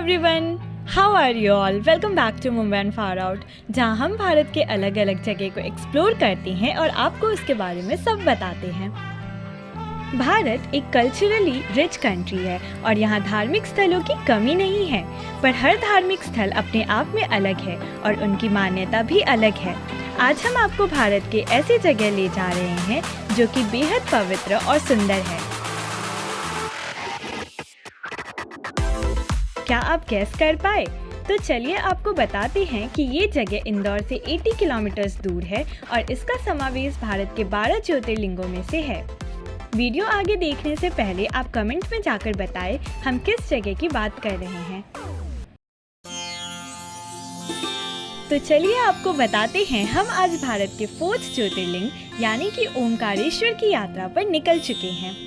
Everyone, how are you all? Welcome back to Mumbai and far out, जहां हम भारत के अलग अलग जगह को एक्सप्लोर करते हैं और आपको उसके बारे में सब बताते हैं। भारत एक कल्चरली रिच कंट्री है और यहाँ धार्मिक स्थलों की कमी नहीं है, पर हर धार्मिक स्थल अपने आप में अलग है और उनकी मान्यता भी अलग है। आज हम आपको भारत के ऐसी जगह ले जा रहे हैं जो कि बेहद पवित्र और सुंदर है। क्या आप गैस कर पाए? तो चलिए आपको बताते हैं कि ये जगह इंदौर से 80 किलोमीटर दूर है और इसका समावेश भारत के 12 ज्योतिर्लिंगों में से है। वीडियो आगे देखने से पहले आप कमेंट में जाकर बताएं हम किस जगह की बात कर रहे हैं। तो चलिए आपको बताते हैं, हम आज भारत के 4th ज्योतिर्लिंग यानी कि ओमकारेश्वर की यात्रा पर निकल चुके हैं।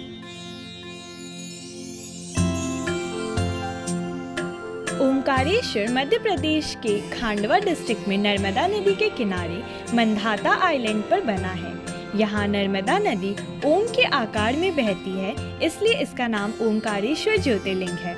ओमकारेश्वर मध्य प्रदेश के खांडवा डिस्ट्रिक्ट में नर्मदा नदी के किनारे मंधाता आइलैंड पर बना है। यहाँ नर्मदा नदी ओम के आकार में बहती है, इसलिए इसका नाम ओमकारेश्वर ज्योतिर्लिंग है।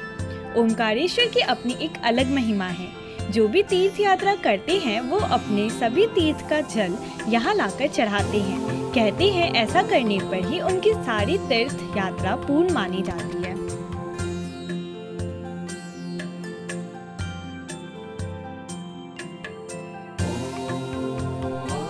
ओमकारेश्वर की अपनी एक अलग महिमा है। जो भी तीर्थ यात्रा करते हैं वो अपने सभी तीर्थ का जल यहाँ लाकर चढ़ाते हैं। कहते हैं ऐसा करने पर ही उनकी सारी तीर्थ यात्रा पूर्ण मानी जाती है।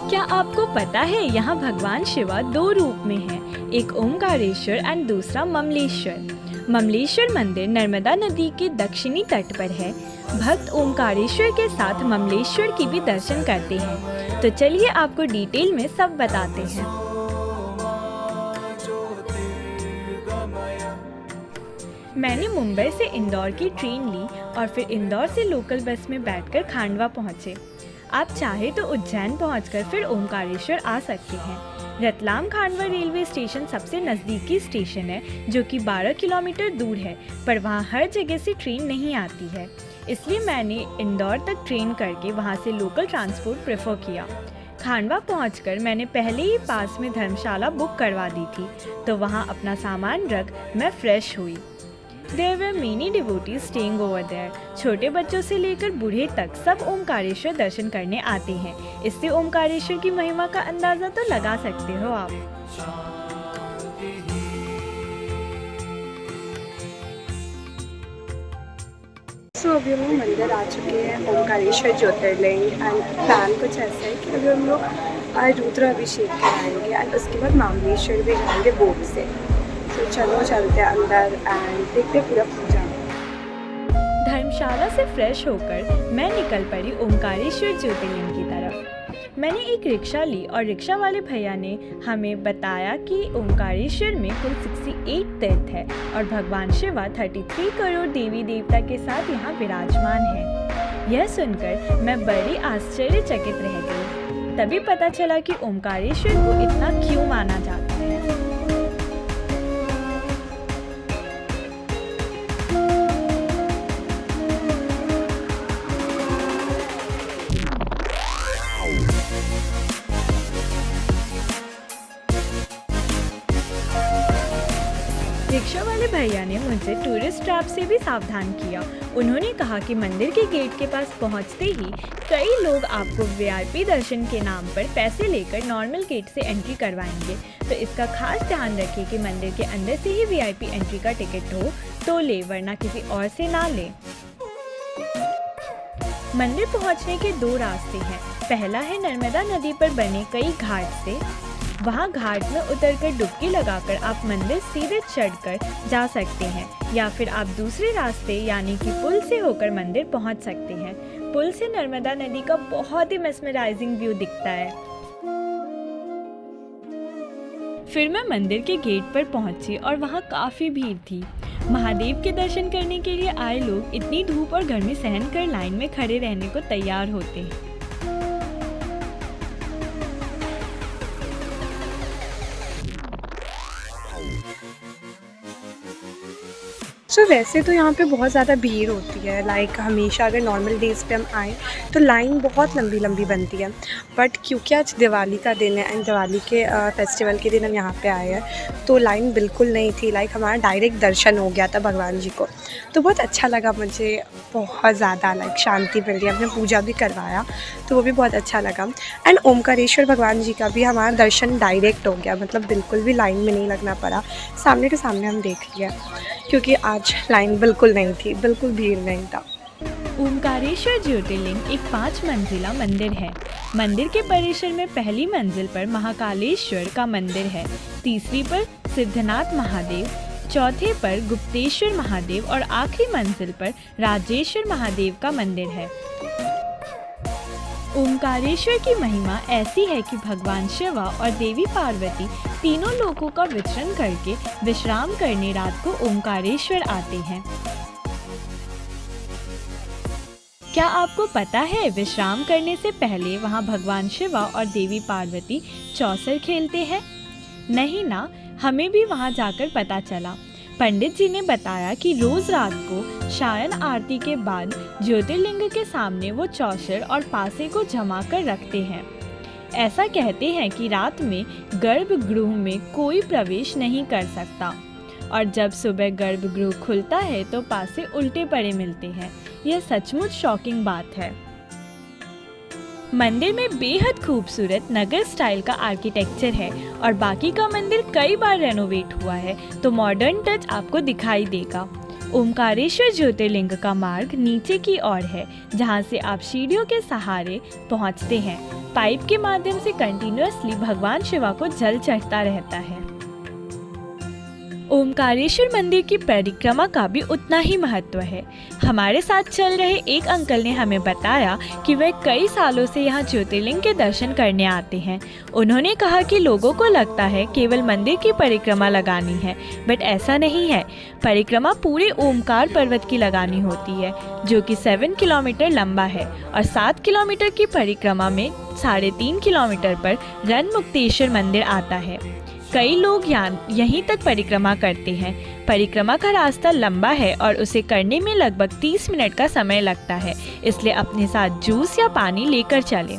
क्या आपको पता है यहाँ भगवान शिवा 2 रूप में है, एक ओमकारेश्वर एंड दूसरा ममलेश्वर। ममलेश्वर मंदिर नर्मदा नदी के दक्षिणी तट पर है। भक्त ओमकारेश्वर के साथ ममलेश्वर की भी दर्शन करते हैं। तो चलिए आपको डिटेल में सब बताते हैं। मैंने मुंबई से इंदौर की ट्रेन ली और फिर इंदौर से लोकल बस में बैठकर खांडवा पहुँचे। आप चाहे तो उज्जैन पहुंचकर फिर ओमकारेश्वर आ सकते हैं। रतलाम खांडवा रेलवे स्टेशन सबसे नज़दीकी स्टेशन है, जो कि 12 किलोमीटर दूर है, पर वहां हर जगह से ट्रेन नहीं आती है। इसलिए मैंने इंदौर तक ट्रेन करके वहां से लोकल ट्रांसपोर्ट प्रेफर किया। खांडवा पहुंचकर मैंने पहले ही पास में धर्मशाला बुक करवा दी थी, तो वहां अपना सामान रख मैं फ्रेश हुई। There were many devotees staying over there. छोटे बच्चों से लेकर बूढ़े तक सब ओमकारेश्वर दर्शन करने आते हैं। इससे ओमकारेश्वर की महिमा का अंदाजा तो लगा सकते हो आप। अभी हम लोग मंदिर आ चुके हैं ओमकारेश्वर ज्योतिर्लिंग एंड प्लान कुछ ऐसा है कि अभी हम लोग आज रुद्राभिषेक कराएंगे एंड उसके बाद मामलेश्वर भी जाएंगे बोट से। तो चलो चलते हैं अंदर एंड देखते पूरा पूजा। धर्मशाला से फ्रेश होकर मैं निकल पड़ी ओमकारेश्वर ज्योतिर्लिंग की तरफ। मैंने एक रिक्शा ली और रिक्शा वाले भैया ने हमें बताया कि ओमकारेश्वर में कुल 68 तीर्थ है और भगवान शिवा 33 करोड़ देवी देवता के साथ यहाँ विराजमान है। यह सुनकर मैं बड़ी आश्चर्यचकित रह गई। तभी पता चला कि ओमकारेश्वर को इतना क्यों माना जाता है। रिक्शा वाले भैया ने मुझे टूरिस्ट ट्रैप से भी सावधान किया। उन्होंने कहा कि मंदिर के गेट के पास पहुंचते ही कई लोग आपको वीआईपी दर्शन के नाम पर पैसे लेकर नॉर्मल गेट से एंट्री करवाएंगे, तो इसका खास ध्यान रखें कि मंदिर के अंदर से ही वीआईपी एंट्री का टिकट हो तो ले, वरना किसी और से ना ले। मंदिर पहुंचने के 2 रास्ते हैं। पहला है नर्मदा नदी पर बने कई घाट से। वहाँ घाट में उतरकर डुबकी लगाकर आप मंदिर सीधे चढ़कर जा सकते हैं, या फिर आप दूसरे रास्ते यानी कि पुल से होकर मंदिर पहुँच सकते हैं। पुल से नर्मदा नदी का बहुत ही मेस्मराइजिंग व्यू दिखता है। फिर मैं मंदिर के गेट पर पहुंची और वहाँ काफ़ी भीड़ थी। महादेव के दर्शन करने के लिए आए लोग इतनी धूप और गर्मी सहन कर लाइन में खड़े रहने को तैयार होते हैं। सो वैसे तो यहाँ पे बहुत ज़्यादा भीड़ होती है, लाइक हमेशा अगर नॉर्मल डेज़ पे हम आएँ तो लाइन बहुत लंबी लंबी बनती है, बट क्योंकि आज दिवाली का दिन है एंड दिवाली के फेस्टिवल के दिन हम यहाँ पे आए हैं तो लाइन बिल्कुल नहीं थी, लाइक हमारा डायरेक्ट दर्शन हो गया था भगवान जी को, तो बहुत अच्छा लगा मुझे, बहुत ज़्यादा लाइक शांति मिल रही, हमने पूजा भी करवाया तो वो भी बहुत अच्छा लगा। एंड ओमकारेश्वर भगवान जी का भी हमारा दर्शन डायरेक्ट हो गया, मतलब बिल्कुल भी लाइन में नहीं लगना पड़ा, सामने के सामने हम देख लिया, क्योंकि आज लाइन बिल्कुल नहीं थी, बिल्कुल भीड़ नहीं था। ओमकारेश्वर ज्योतिर्लिंग एक 5 मंजिला मंदिर है। मंदिर के परिसर में पहली मंजिल पर महाकालेश्वर का मंदिर है, तीसरी पर सिद्धनाथ महादेव, चौथे पर गुप्तेश्वर महादेव और आखिरी मंजिल पर राजेश्वर महादेव का मंदिर है। ओमकारेश्वर की महिमा ऐसी है कि भगवान शिवा और देवी पार्वती तीनों लोकों का विचरण करके विश्राम करने रात को ओमकारेश्वर आते हैं। क्या आपको पता है विश्राम करने से पहले वहाँ भगवान शिवा और देवी पार्वती चौसर खेलते हैं? नहीं ना, हमें भी वहाँ जाकर पता चला। पंडित जी ने बताया कि रोज रात को सायन आरती के बाद ज्योतिर्लिंग के सामने वो चौसर और पासे को जमा कर रखते हैं। ऐसा कहते हैं कि रात में गर्भगृह में कोई प्रवेश नहीं कर सकता और जब सुबह गर्भगृह खुलता है तो पासे उल्टे पड़े मिलते हैं। यह सचमुच शॉकिंग बात है। मंदिर में बेहद खूबसूरत नगर स्टाइल का आर्किटेक्चर है और बाकी का मंदिर कई बार रेनोवेट हुआ है तो मॉडर्न टच आपको दिखाई देगा। ओमकारेश्वर ज्योतिर्लिंग का मार्ग नीचे की ओर है, जहां से आप सीढ़ियों के सहारे पहुंचते हैं। पाइप के माध्यम से कंटिन्यूअसली भगवान शिवा को जल चढ़ता रहता है। ओमकारेश्वर मंदिर की परिक्रमा का भी उतना ही महत्व है। हमारे साथ चल रहे एक अंकल ने हमें बताया कि वह कई सालों से यहाँ ज्योतिर्लिंग के दर्शन करने आते हैं। उन्होंने कहा कि लोगों को लगता है केवल मंदिर की परिक्रमा लगानी है, बट ऐसा नहीं है। परिक्रमा पूरे ओमकार पर्वत की लगानी होती है, जो कि 7 किलोमीटर लंबा है और 7 किलोमीटर की परिक्रमा में 3.5 किलोमीटर पर रणमुक्तेश्वर मंदिर आता है। कई लोग यहीं तक परिक्रमा करते हैं। परिक्रमा का रास्ता लंबा है और उसे करने में लगभग 30 मिनट का समय लगता है, इसलिए अपने साथ जूस या पानी लेकर चलें।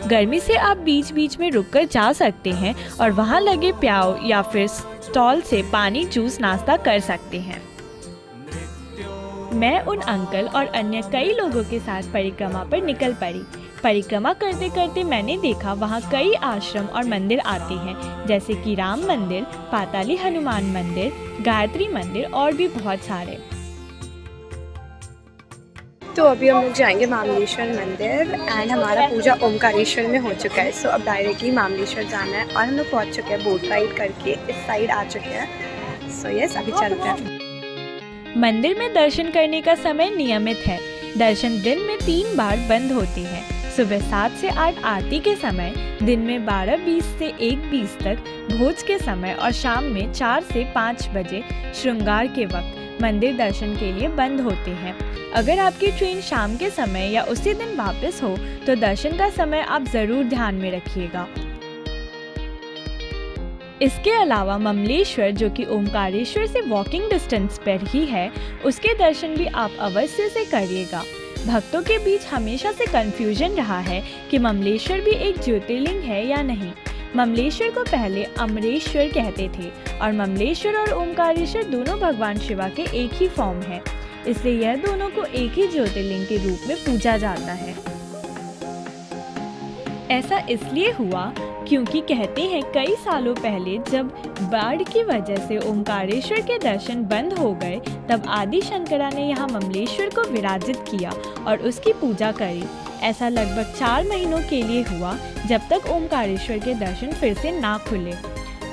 गर्मी से आप बीच बीच में रुककर जा सकते हैं और वहां लगे प्याऊ या फिर स्टॉल से पानी, जूस, नाश्ता कर सकते हैं। मैं उन अंकल और अन्य कई लोगों के साथ परिक्रमा पर निकल पड़ी। परिक्रमा करते करते मैंने देखा वहाँ कई आश्रम और मंदिर आते हैं, जैसे कि राम मंदिर, पाताली हनुमान मंदिर, गायत्री मंदिर और भी बहुत सारे। तो अभी हम लोग जाएंगे मामलेश्वर मंदिर एंड हमारा पूजा ओमकारेश्वर में हो चुका है, सो अब डायरेक्टली मामलेश्वर जाना है और हम लोग पहुँच चुके हैं, बोट राइड करके इस साइड आ चुके हैं। सो यस, अभी चलते हैं। मंदिर में दर्शन करने का समय नियमित है। दर्शन दिन में 3 बार बंद होते हैं, सुबह 7 से 8 आरती के समय, दिन में 12:20 से 1:20 तक भोज के समय और शाम में 4 से 5 बजे श्रृंगार के वक्त मंदिर दर्शन के लिए बंद होते हैं। अगर आपकी ट्रेन शाम के समय या उसी दिन वापस हो तो दर्शन का समय आप ज़रूर ध्यान में रखिएगा। इसके अलावा ममलेश्वर, जो कि ओमकारेश्वर से वॉकिंग डिस्टेंस पर ही है, उसके दर्शन भी आप अवश्य से करिएगा। भक्तों के बीच हमेशा से कंफ्यूजन रहा है कि ममलेश्वर भी एक ज्योतिर्लिंग है या नहीं। ममलेश्वर को पहले अमरेश्वर कहते थे और ममलेश्वर और ओमकारेश्वर दोनों भगवान शिवा के एक ही फॉर्म है, इसलिए यह दोनों को एक ही ज्योतिर्लिंग के रूप में पूजा जाता है। ऐसा इसलिए हुआ क्योंकि कहते हैं कई सालों पहले जब बाढ़ की वजह से ओमकारेश्वर के दर्शन बंद हो गए, तब आदि शंकरा ने यहाँ ममलेश्वर को विराजित किया और उसकी पूजा करी। ऐसा लगभग 4 महीनों के लिए हुआ, जब तक ओमकारेश्वर के दर्शन फिर से ना खुले।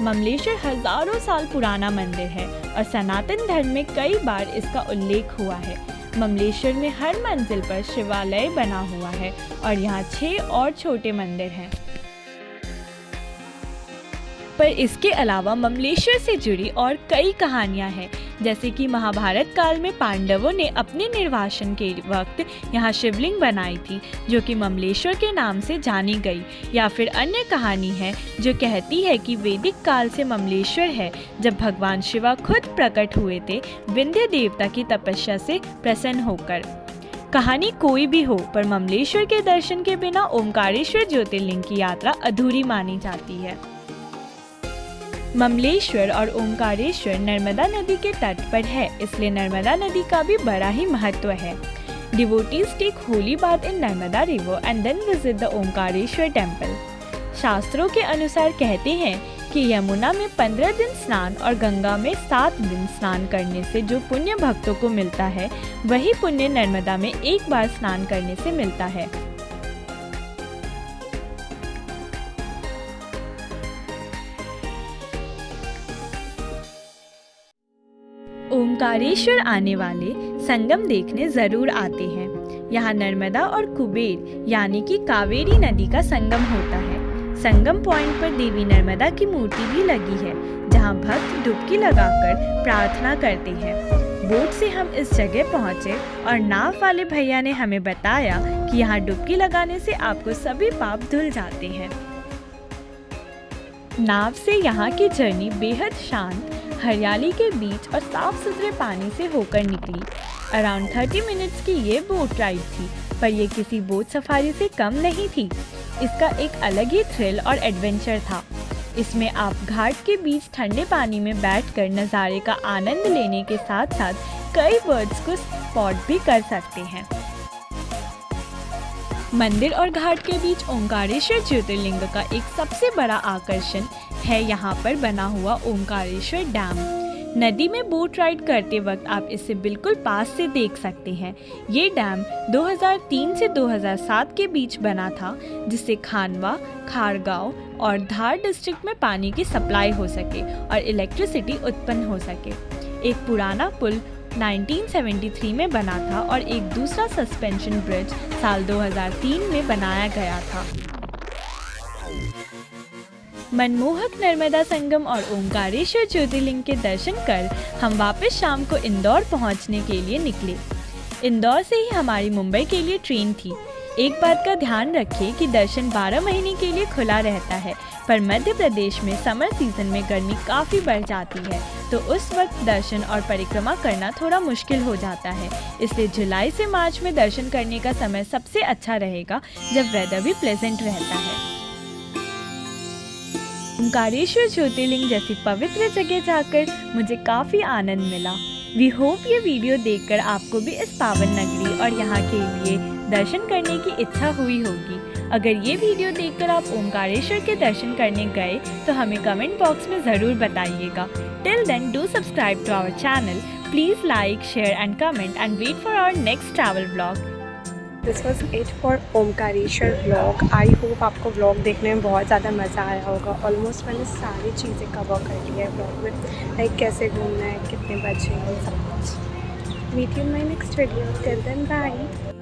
ममलेश्वर हजारों साल पुराना मंदिर है और सनातन धर्म में कई बार इसका उल्लेख हुआ है। ममलेश्वर में हर मंजिल पर शिवालय बना हुआ है और यहाँ 6 और छोटे मंदिर हैं। पर इसके अलावा ममलेश्वर से जुड़ी और कई कहानियां हैं, जैसे कि महाभारत काल में पांडवों ने अपने निर्वासन के वक्त यहाँ शिवलिंग बनाई थी जो कि ममलेश्वर के नाम से जानी गई। या फिर अन्य कहानी है जो कहती है कि वैदिक काल से ममलेश्वर है जब भगवान शिवा खुद प्रकट हुए थे विंध्य देवता की तपस्या से प्रसन्न होकर। कहानी कोई भी हो, पर ममलेश्वर के दर्शन के बिना ओमकारेश्वर ज्योतिर्लिंग की यात्रा अधूरी मानी जाती है। ममलेश्वर और ओमकारेश्वर नर्मदा नदी के तट पर है, इसलिए नर्मदा नदी का भी बड़ा ही महत्व है। Devotees take holy bath in Narmada river and then visit the Omkareshwar temple. शास्त्रों के अनुसार कहते हैं कि यमुना में 15 दिन स्नान और गंगा में 7 दिन स्नान करने से जो पुण्य भक्तों को मिलता है, वही पुण्य नर्मदा में एक बार स्नान करने से मिलता है। ओमकारेश्वर आने वाले संगम देखने जरूर आते हैं। यहाँ नर्मदा और कुबेर यानी कि कावेरी नदी का संगम होता है। संगम पॉइंट पर देवी नर्मदा की मूर्ति भी लगी है, जहाँ भक्त डुबकी लगाकर प्रार्थना करते हैं। बोट से हम इस जगह पहुँचे और नाव वाले भैया ने हमें बताया कि यहाँ डुबकी लगाने से आपको सभी पाप धुल जाते हैं। नाव से यहाँ की जर्नी बेहद शांत, हरियाली के बीच और साफ सुथरे पानी से होकर निकली। अराउंड 30 मिनट्स की ये बोट राइड थी, पर ये किसी बोट सफारी से कम नहीं थी। इसका एक अलग ही थ्रिल और एडवेंचर था। इसमें आप घाट के बीच ठंडे पानी में बैठकर नज़ारे का आनंद लेने के साथ साथ कई बर्ड्स को स्पॉट भी कर सकते हैं। मंदिर और घाट के बीच ओमकारेश्वर ज्योतिर्लिंग का एक सबसे बड़ा आकर्षण है यहाँ पर बना हुआ ओमकारेश्वर डैम। नदी में बोट राइड करते वक्त आप इसे बिल्कुल पास से देख सकते हैं। ये डैम 2003 से 2007 के बीच बना था, जिससे खानवा, खारगांव और धार डिस्ट्रिक्ट में पानी की सप्लाई हो सके और इलेक्ट्रिसिटी उत्पन्न हो सके। एक पुराना पुल 1973 में बना था और एक दूसरा सस्पेंशन ब्रिज साल 2003 में बनाया गया था। मनमोहक नर्मदा संगम और ओमकारेश्वर ज्योतिर्लिंग के दर्शन कर हम वापस शाम को इंदौर पहुंचने के लिए निकले। इंदौर से ही हमारी मुंबई के लिए ट्रेन थी। एक बात का ध्यान रखें कि दर्शन 12 महीने के लिए खुला रहता है, पर मध्य प्रदेश में समर सीजन में गर्मी काफ़ी बढ़ जाती है, तो उस वक्त दर्शन और परिक्रमा करना थोड़ा मुश्किल हो जाता है। इसलिए जुलाई से मार्च में दर्शन करने का समय सबसे अच्छा रहेगा, जब वेदर भी प्लेजेंट रहता है। ओमकारेश्वर ज्योतिर्लिंग जैसी पवित्र जगह जाकर मुझे काफ़ी आनंद मिला। वी होप ये वीडियो देखकर आपको भी इस पावन नगरी और यहाँ के लिए दर्शन करने की इच्छा हुई होगी। अगर ये वीडियो देखकर आप ओमकारेश्वर के दर्शन करने गए तो हमें कमेंट बॉक्स में ज़रूर बताइएगा। Till then do subscribe to our channel, please like, share and comment and wait for our next travel blog. This was it for Omkareshwar vlog. I hope आपको व्लॉग देखने में बहुत ज़्यादा मज़ा आया होगा। ऑलमोस्ट मैंने सारी चीज़ें कवर कर ली है व्लॉग में, लाइक कैसे घूमना है, कितने बजे हैं, सब कुछ। Meet you in my next video. Till then bye.